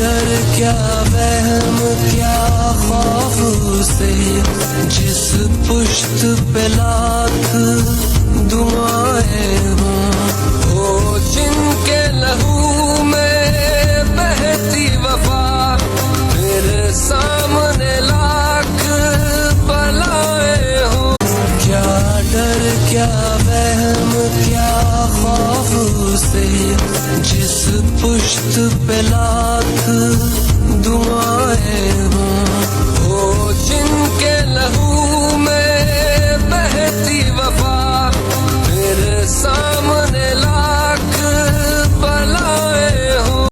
डर क्या वहम क्या खौफ से, जिस पुश्त पे लाख दुआएं हों, वो जिनके लहू में बहती वफा, मेरे सामने लाख बलाएं हों। क्या डर क्या वहम क्या खौफ से, जिस पुश्त पे लाख